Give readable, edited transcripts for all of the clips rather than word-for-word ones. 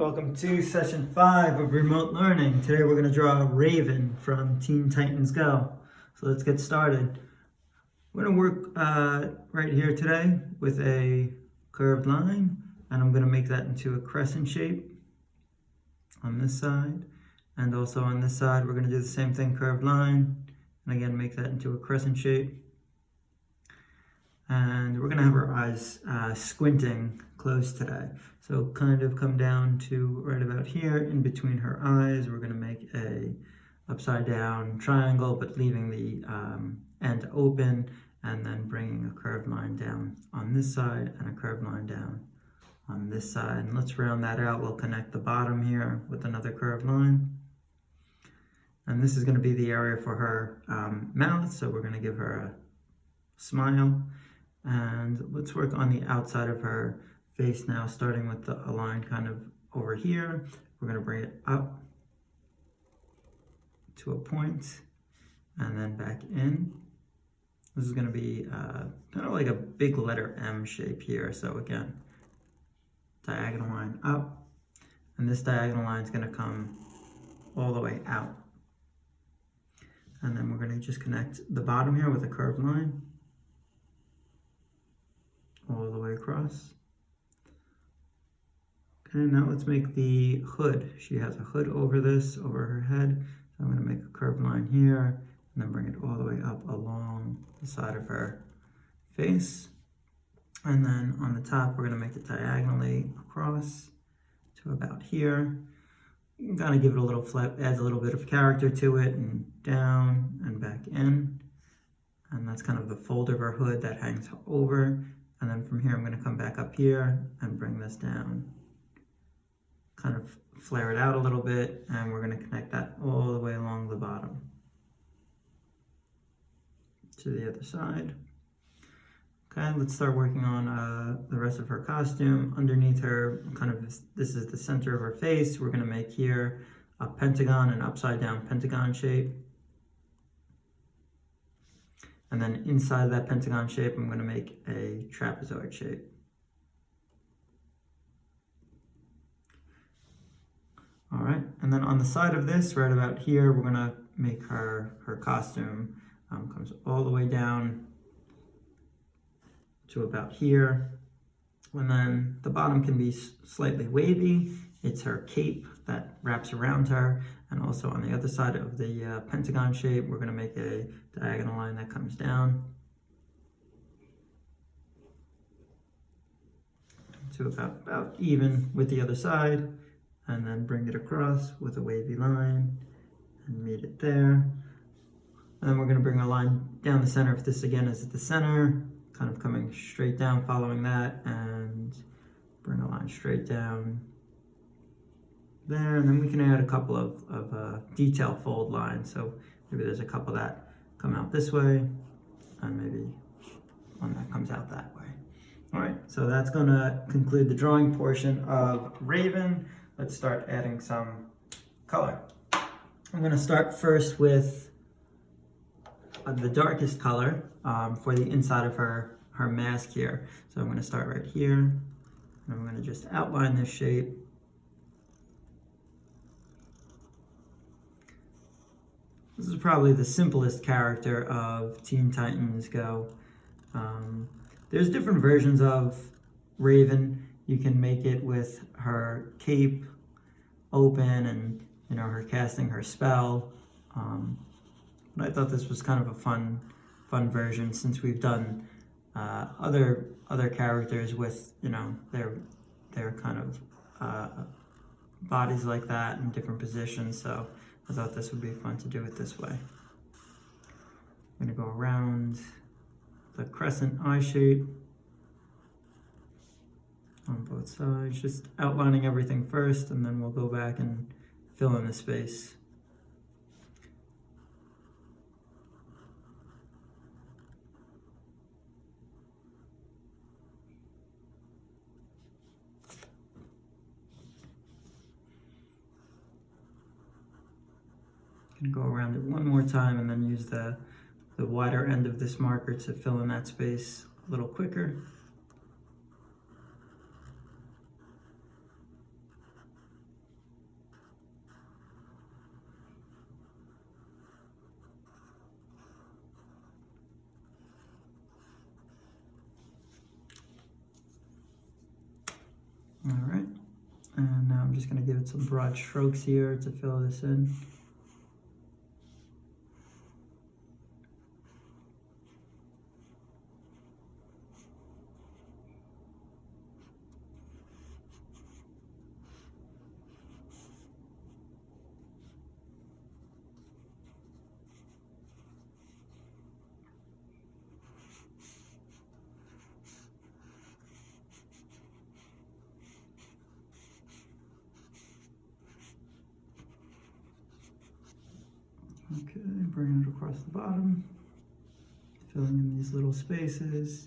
Welcome to session 5 of remote learning. Today we're going to draw a raven from Teen Titans Go. So let's get started. We're going to work right here today with a curved line, and I'm going to make that into a crescent shape on this side. And also on this side we're going to do the same thing, curved line, and again make that into a crescent shape. And we're going to have our eyes squinting closed today. So kind of come down to right about here in between her eyes. We're going to make a upside down triangle, but leaving the end open, and then bringing a curved line down on this side and a curved line down on this side. And let's round that out. We'll connect the bottom here with another curved line. And this is going to be the area for her mouth. So we're going to give her a smile. And let's work on the outside of her face now, starting with a line kind of over here. We're going to bring it up to a point and then back in. This is going to be kind of like a big letter M shape here. So again, diagonal line up, and this diagonal line is going to come all the way out. And then we're going to just connect the bottom here with a curved line all the way across. Okay, now let's make the hood. She has a hood over this, over her head. So I'm going to make a curved line here and then bring it all the way up along the side of her face. And then on the top, we're going to make it diagonally across to about here. You can kind of give it a little flip, adds a little bit of character to it, and down and back in. And that's kind of the fold of her hood that hangs over. And then from here, I'm going to come back up here and bring this down. Kind of flare it out a little bit, and we're going to connect that all the way along the bottom to the other side. Okay, let's start working on the rest of her costume. Underneath her, kind of, this is the center of her face. We're going to make here a pentagon, an upside down pentagon shape. And then inside that pentagon shape, I'm going to make a trapezoid shape. All right, and then on the side of this, right about here, we're going to make her costume comes all the way down to about here. And then the bottom can be slightly wavy. It's her cape that wraps around her. And also on the other side of the pentagon shape, we're going to make a diagonal line that comes down to about even with the other side, and then bring it across with a wavy line and meet it there. And then we're going to bring a line down the center. If this again is at the center, kind of coming straight down following that, and bring a line straight down there. And then we can add a couple of detail fold lines. So maybe there's a couple that come out this way, and maybe one that comes out that way. All right, so that's going to conclude the drawing portion of Raven. Let's start adding some color. I'm going to start first with the darkest color for the inside of her mask here. So I'm going to start right here, and I'm going to just outline this shape. This is probably the simplest character of Teen Titans Go. There's different versions of Raven. You can make it with her cape open and, you know, her casting her spell. But I thought this was kind of a fun version, since we've done other characters with, you know, their kind of bodies like that in different positions. So I thought this would be fun to do it this way. I'm going to go around the crescent eye shape on both sides, just outlining everything first, and then we'll go back and fill in the space. Go around it one more time, and then use the wider end of this marker to fill in that space a little quicker. All right, and now I'm just going to give it some broad strokes here to fill this in. Okay, bringing it across the bottom, filling in these little spaces,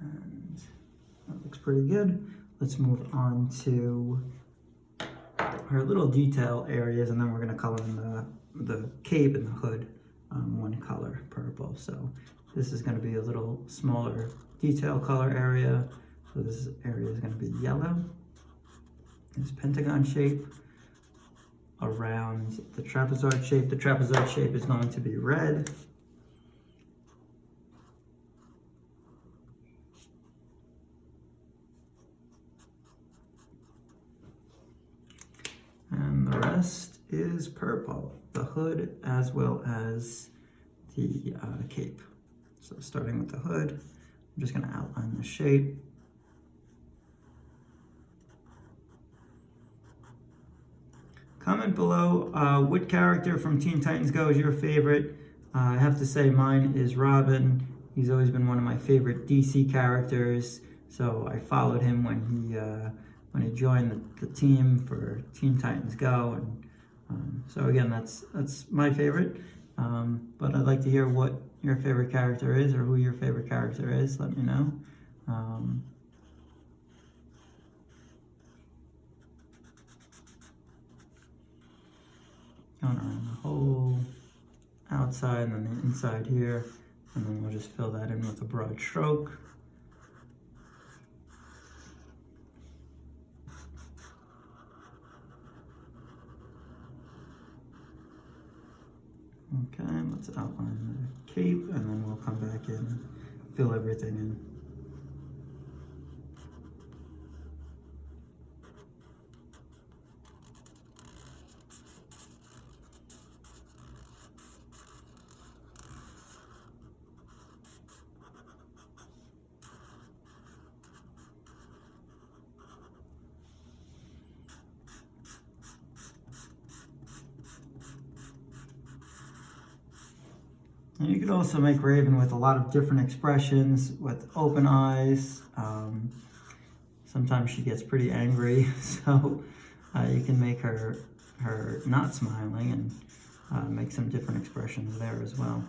and that looks pretty good. Let's move on to our little detail areas, and then we're going to color in the cape and the hood one color, purple. So this is going to be a little smaller detail color area. So this area is going to be yellow. This pentagon shape around the trapezoid shape. The trapezoid shape is going to be red. And the rest is purple, the hood as well as the cape. So starting with the hood, I'm just going to outline the shape. Comment below what character from Teen Titans Go is your favorite. I have to say mine is Robin. He's always been one of my favorite DC characters. So I followed him when he joined the team for Teen Titans Go, and so again, that's my favorite. But I'd like to hear what your favorite character is, or who your favorite character is. Let me know. Going around the whole outside and then the inside here, and then we'll just fill that in with a broad stroke. Okay, let's outline the cape, and then we'll come back in and fill everything in. And you could also make Raven with a lot of different expressions, with open eyes. Sometimes she gets pretty angry, so you can make her not smiling and make some different expressions there as well.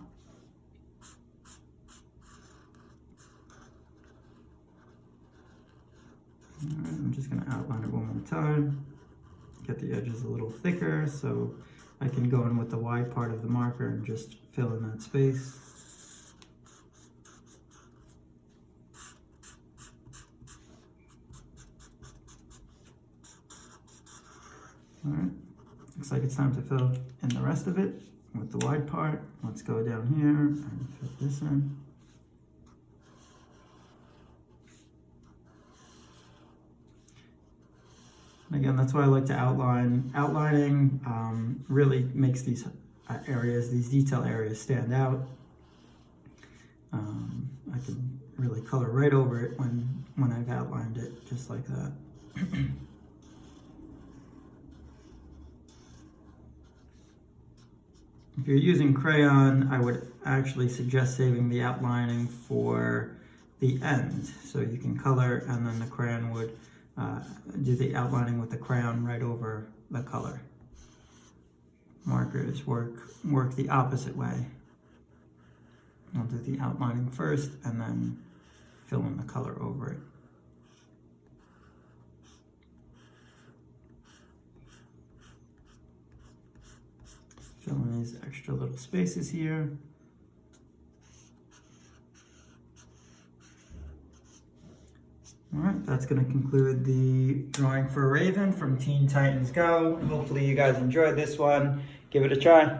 All right, I'm just going to outline it one more time. Get the edges a little thicker so I can go in with the wide part of the marker and just fill in that space. All right, looks like it's time to fill in the rest of it with the wide part. Let's go down here and fill this in. And again, that's why I like to outline. Outlining really makes these areas, these detail areas, stand out. I can really color right over it when I've outlined it, just like that. If you're using crayon, I would actually suggest saving the outlining for the end. So you can color, and then the crayon would do the outlining with the crayon right over the color. Markers work the opposite way. I'll do the outlining first and then fill in the color over it. Fill in these extra little spaces here. All right, that's going to conclude the drawing for Raven from Teen Titans Go. Hopefully you guys enjoyed this one. Give it a try.